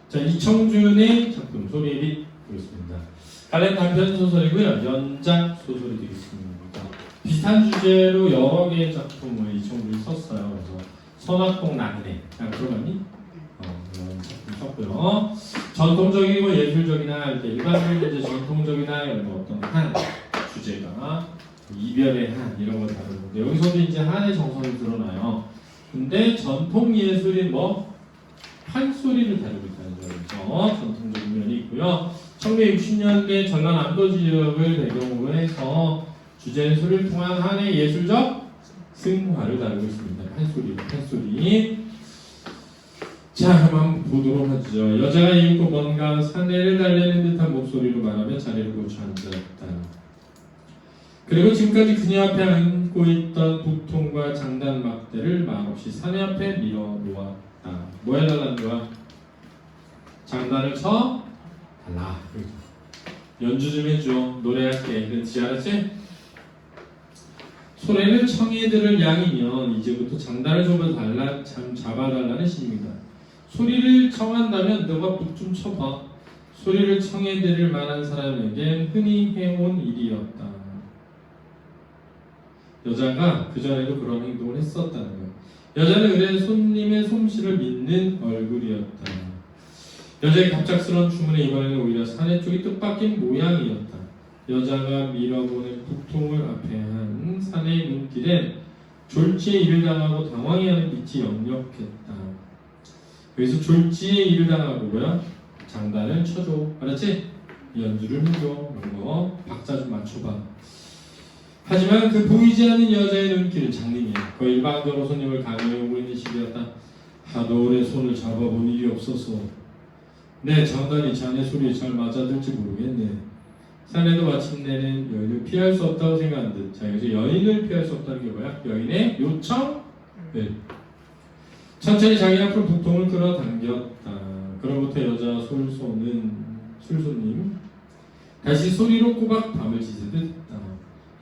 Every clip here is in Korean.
자, 이청준의 작품 소리의 빛 보겠습니다. 갈랜 단편 소설이고요. 연작 소설이 되겠습니다. 비슷한 주제로 여러 개의 작품을 이청준이 썼어요. 그래서 선악동 낙내, 들어봤니? 이런 작품 썼고요. 전통적이고 예술적이나 이렇게 일반적인 이제 전통적이나 이런 어떤 한 주제가 이별의 한 이런 걸 다루는데 여기서도 이제 한의 정성이 드러나요. 근데 전통 예술인 판소리를 다루고 있다는 점에서 전통적인 면이 있고요. 1960년대 전남 안도 지역을 배경으로 해서 주제는 소리를 통한 한의 예술적 승화를 다루고 있습니다. 판소리. 자, 그럼 한번 보도록 하죠. 여자가 이윽고 뭔가 사내를 달래는 듯한 목소리로 말하며 자리를 고쳐 앉았다. 그리고 지금까지 그녀 앞에 안고 있던 북통과 장단 막대를 말없이 사내 앞에 밀어 놓았다. 뭐 해달라는 거야? 장단을 쳐 달라. 연주 좀 해줘. 노래할게. 그렇지, 알았지? 소리를 청해 들을 양이면 이제부터 장단을 잡아달라는 시입니다. 소리를 청한다면 너가 북 좀 쳐봐. 소리를 청해 들을 만한 사람에겐 흔히 해온 일이었다. 여자가 그전에도 그런 행동을 했었다는 거예요. 여자는 의뢰 손님의 솜씨를 믿는 얼굴이었다. 여자의 갑작스러운 주문에 이번에는 오히려 사내 쪽이 뜻밖인 모양이었다. 여자가 밀어보낸 북통을 앞에 한 사내의 눈길엔 졸지에 일을 당하고 당황해하는 빛이 역력했다. 여기서 졸지에 일을 당하고 뭐야? 장단을 쳐줘. 알았지? 연주를 해줘. 이런 거 박자 좀 맞춰봐. 하지만 그 보이지 않는 여자의 눈길은 장님이야. 거의 일방적으로 손님을 강요해 오고 있는 시기였다. 하도 오래 손을 잡아본 일이 없어서 내 장단이 자네 소리에 잘 맞아들지 모르겠네. 사내도 마침내는 여인을 피할 수 없다고 생각한 듯. 자, 여기서 여인을 피할 수 없다는 게 뭐야? 여인의 요청? 네. 천천히 자기 앞으로 북통을 끌어당겼다. 그로부터 여자 술손님 다시 소리로 꼬박 밤을 지새듯 했다.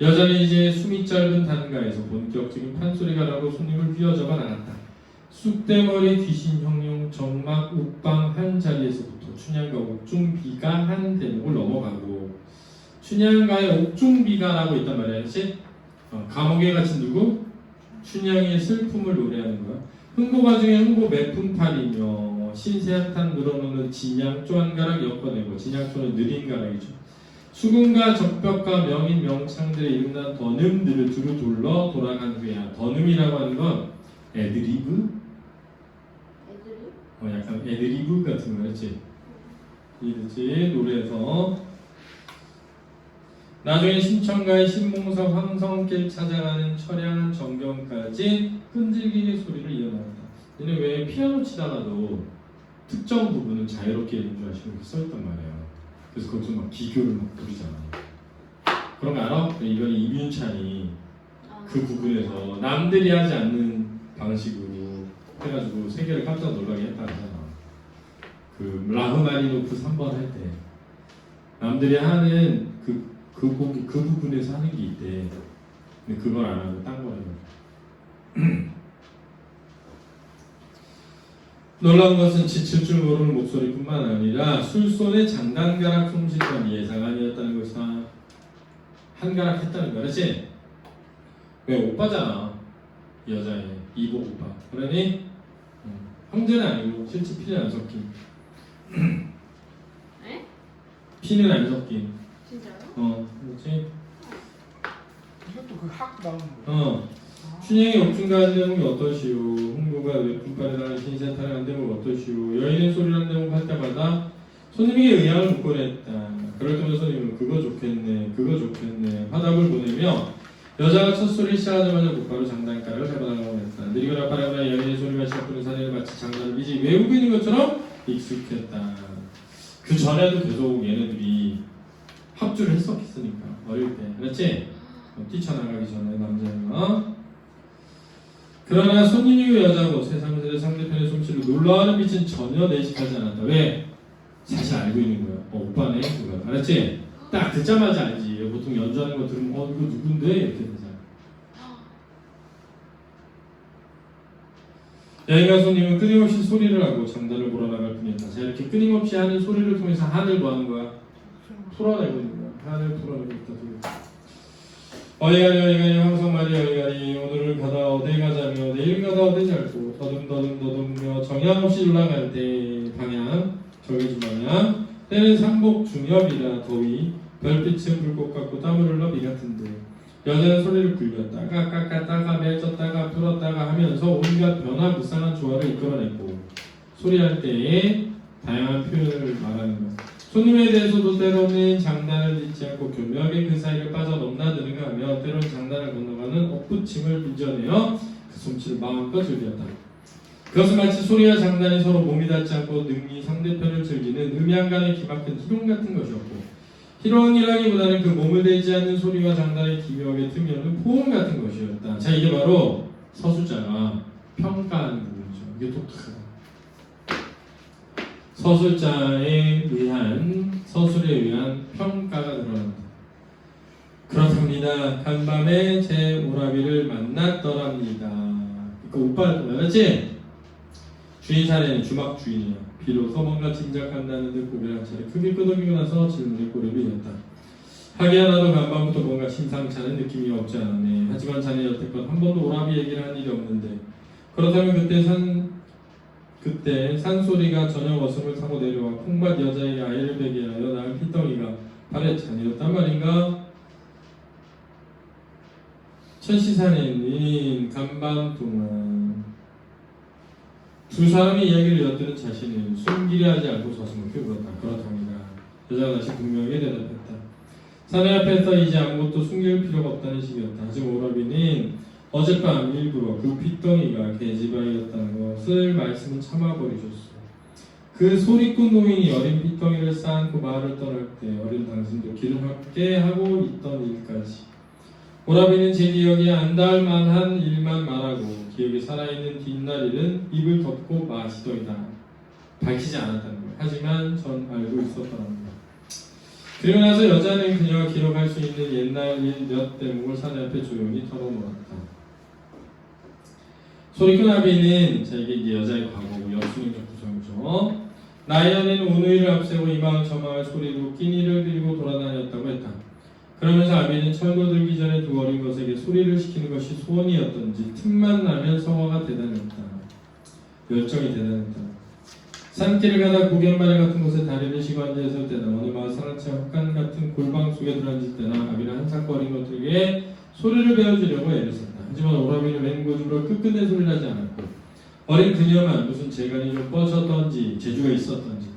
여자는 이제 숨이 짧은 단가에서 본격적인 판소리가 나고 손님을 휘어잡아 나갔다. 쑥대머리 귀신 형용 정막 욱방 한 자리에서부터 춘향과 옥중비가 한 대목을 넘어가고 춘향과의 옥중비가라고 있단 말이야. 그렇지? 감옥에 갇힌 누구? 춘향의 슬픔을 노래하는 거야. 흥보가 중에 흥보 매풍팔이며 신세 한탄 늘어놓는 진양 쪼한가락 엮어내고 진양초는 느린 가락이죠. 수군과 적벽과 명인 명창들의 이름난 던음들을 두루 둘러 돌아간 후에야. 던음이라고 하는 건 애드리브? 약간 애드리브 같은 거 그렇지? 이렇지 노래에서 나중에 신천가의 신봉석 황성길 찾아가는 처량한 정경까지 끈질기게 소리를 이어나간다. 얘는 왜 피아노 치다가도 특정 부분은 자유롭게 연주하시고 이렇게 써있단 말이에요. 그래서 거기서 막 기교를 막 부리잖아. 그런 거 알아? 이건 이윤찬이 그 부분에서 남들이 하지 않는 방식으로 해가지고 세계를 깜짝 놀라게 했다잖아. 그 라흐마니노프 3번 할 때 남들이 하는 그 부분에서 하는 게 있대. 근데 그걸 안 하고 딴 거라고. 놀라운 것은 지칠 줄 모르는 목소리뿐만 아니라 술손의 장단가락 솜씨 또한 예상 아니었다는 것이다. 한가락 했다는 거 그렇지? 왜 오빠잖아. 여자애 이복 오빠. 그러니 형제는 아니고 실제 피는 안 섞인. 에? 피는 안 섞인. 진짜요? 그렇지. 이것도 그 학 나오는 거예요. 춘향이 옥중가한 대목이 어떠시오? 흥부가 외품발에 달한 신세 타령한 대목 어떠시오? 여인의 소리라는 대목 할 때마다 손님에게 의향을 묻곤 했다. 그럴 때마다 손님은 그거 좋겠네 화답을 보내며 여자가 첫 소리를 시작하자마자 곧바로 장단가를 해봐달라고 했다. 느리거나 빠르거나 여인의 소리가 시작되는 사내를 마치 장단을 미지 외우고 있는 것처럼 익숙했다. 그 전에도 계속 얘네들이 합주를 했었으니까 어릴 때 그렇지? 뛰쳐나가기 전에 남자가 그러나 손님이고 여자고 세상들의 상대편의 솜씨를 놀라워하는 빛은 전혀 내식하지 않았다. 왜? 사실 알고 있는 거야. 오빠네 그거 알았지? 딱 듣자마자 알지. 보통 연주하는 거 들으면 이거 누군데? 이렇게 되잖아. 여인과 손님은 끊임없이 소리를 하고 장단을 몰아나갈 뿐이었다. 자, 이렇게 끊임없이 하는 소리를 통해서 한을 뭐 하는 거야? 풀어내고 있는 거야. 한을 풀어내고 있다. 어디가니 황성말이 어디가니 오늘을 가다 어디 가자며 내일 가다 어디 잘고 더듬며 정양 없이 올라갈 때 방향 정해진 방향 때는 상복 중엽이라 더위 별빛은 불꽃 같고 땀을 흘러 비 같은데 여자는 소리를 굴렸다가 깎았다가 맺었다가 풀었다가 하면서 온갖 변화무쌍한 조화를 이끌어냈고 소리할 때에 다양한 표현을 말하는 것. 손님에 대해서도 때로는 장단을 짓지 않고 교묘하게 그 사이를 빠져 넘나드는가 하며 때로는 장단을 건너가는 엇붙임을 빚어내어 그 솜씨를 마음껏 즐겼다. 그것은 마치 소리와 장단이 서로 몸이 닿지 않고 능히 상대편을 즐기는 음양간의 기막힌 희롱 같은 것이었고 희롱이라기보다는 그 몸을 대지 않는 소리와 장단의 기묘하게 틈이없는 포옹 같은 것이었다. 자, 이게 바로 서술자가 평가하는 부분이죠. 이게 독특하다. 서술자에 의한 서술에 의한 평가가 드러난다. 그렇답니다. 간밤에 제 오라비를 만났더랍니다. 그 오빠를 만났지? 주인 사례는 주막 주인이야. 비로소 뭔가 짐작한다는 듯 고개를 한 차례 크게 끄덕이고 나서 질문에 꼬리를 이었다. 하기야 나도 간밤부터 뭔가 심상찮은 느낌이 없지 않았네. 하지만 자네 여태껏 한 번도 오라비 얘기를 한 일이 없는데 그렇다면 그때 산소리가 저녁 어슴을 타고 내려와 콩밭 여자에게 아이를 베게 하여 낳은 피덩이가 발에 잔이었단 말인가? 천시산에는 간밤 동안 두 사람의 이야기를 엿드는 자신은 숨기려 하지 않고 서슴없게 울었다. 그렇답니다. 여자가 다시 분명하게 대답했다. 사내 앞에서 이제 아무것도 숨길 필요가 없다는 식이었다. 하지만 오라비는 어젯밤 일부러 그 핏덩이가 계집아이였다는 것을 말씀은 참아버리셨어. 그 소리꾼 노인이 어린 핏덩이를 쌓고 마을을 떠날 때 어린 당신도 길을 함께 하고 있던 일까지 오라비는 제 기억에 안 닿을 만한 일만 말하고 기억에 살아있는 뒷날일은 입을 덮고 마시더이다. 밝히지 않았다는 거예요. 하지만 전 알고 있었다는 거예요. 그리고 나서 여자는 그녀가 기록할 수 있는 옛날 일 몇 대목을 사내 앞에 조용히 털어놓았다. 소리꾼 아비는 자 이게 이제 여자의 과거고 여수능적 구성이죠. 나의 연애는 오늘을 앞세고 이 마을 저 마을 소리로 끼니를 빌고 돌아다녔다고 했다. 그러면서 아비는 철거 들기 전에 두 어린 것에게 소리를 시키는 것이 소원이었던지 틈만 나면 성화가 대단했다. 열정이 대단했다. 산길을 가다 고갯마을 같은 곳에 다리를 쉬고 앉아있을 때나 어느 마을 사랑채 헛간 같은 골방 속에 들어앉을 때나 아비는 한참 어린 것들에게 소리를 배워주려고 애를 썼다. 하지만 오라비는 웬 고집으로 끝끝내 소리를 하지 않았고 어린 그녀만 무슨 재간이 좀 뻗쳤던지 재주가 있었던지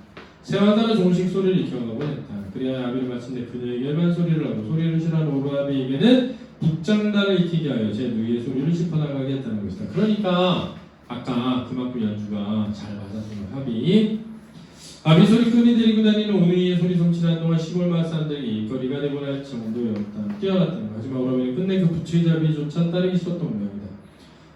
새와 따라 조금씩 소리를 익혀가곤 했다. 그래야 아비는 마침내 그녀에게만 소리를 하고 소리를 싫어하는 오라비에게는 북장단을 익히게 하여 제 누이의 소리를 짚어나가게 했다는 것이다. 그러니까 아까 그만큼 연주가 잘 맞았던 거야. 합이 아비 소리꾼이 데리고 다니는 오누이의 소리 솜씨는 동안 시골 마을 사람들에게 일거리가 되고 날 정도였다. 뛰어났다는 거. 하지만 오라비는 끝내 그 부채잡이조차 따르기 싫었던 모양이다.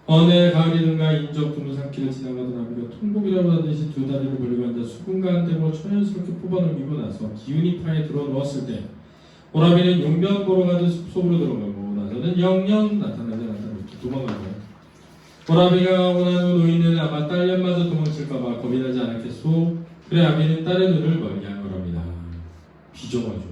어느 가을이든가 인적 드문 산길을 지나가던 아비가 통곡이라고 하듯이 두 다리를 벌리고 앉아 수군과 한대고 천연스럽게 뽑아넘기고 나서 기운이 파에 들어 누웠을 때 오라비는 용변 보러 가듯 숲속으로 들어가고 나서는 영영 나타나지 않았다고 도망가고 오라비가 원하는 노인은 아마 딸년마저 도망칠까봐 겁이 나지 않았겠소. 그래 아비는 딸의 눈을 멀리한 거랍니다. 비정하죠.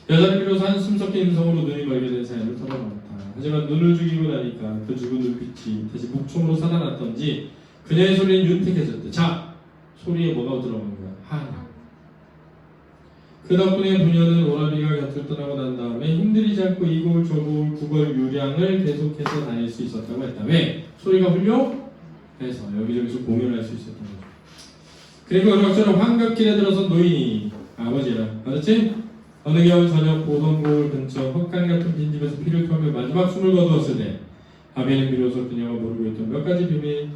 여자는 비로소 한숨 섞인 음성으로 눈이 멀게 된 사연을 털어놓았다. 하지만 눈을 죽이고 나니까 그 죽은 눈빛이 다시 목총으로 살아났던지 그녀의 소리는 윤택해졌대. 자, 소리에 뭐가 들어간 거야? 하나. 그 덕분에 부녀는 오라비가 곁을 떠나고 난 다음에 힘들이지 않고 이골 저골 구걸 유량을 계속해서 다닐 수 있었다고 했다. 왜? 소리가 훌륭해서 여기저기서 공연을 할 수 있었던 거죠. 그리고 어럭저럭 황급길에 들어선 노인이 아버지랑 알았지? 어느 겨울 저녁 보던고을 근처 헛간 같은 빈집에서 피를 토하며 마지막 숨을 거두었을 때 아비는 비로소 그녀가 모르고 있던 몇 가지 비밀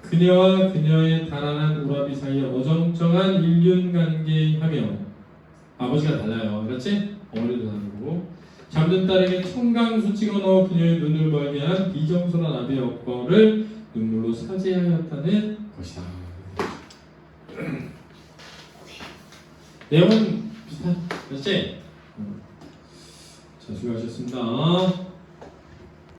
그녀와 그녀의 달아난 오라비 사이에 어정쩡한 인륜관계하며 아버지가 달라요. 그렇지? 어머니도 다르고 잠든 딸에게 청강수 찍어 넣어 그녀의 눈을 멀게 한 비정선한 아비의 업거를 눈물로 사죄하였다는 것이다. 내용은 비슷하죠? 그렇지? 자, 수고하셨습니다.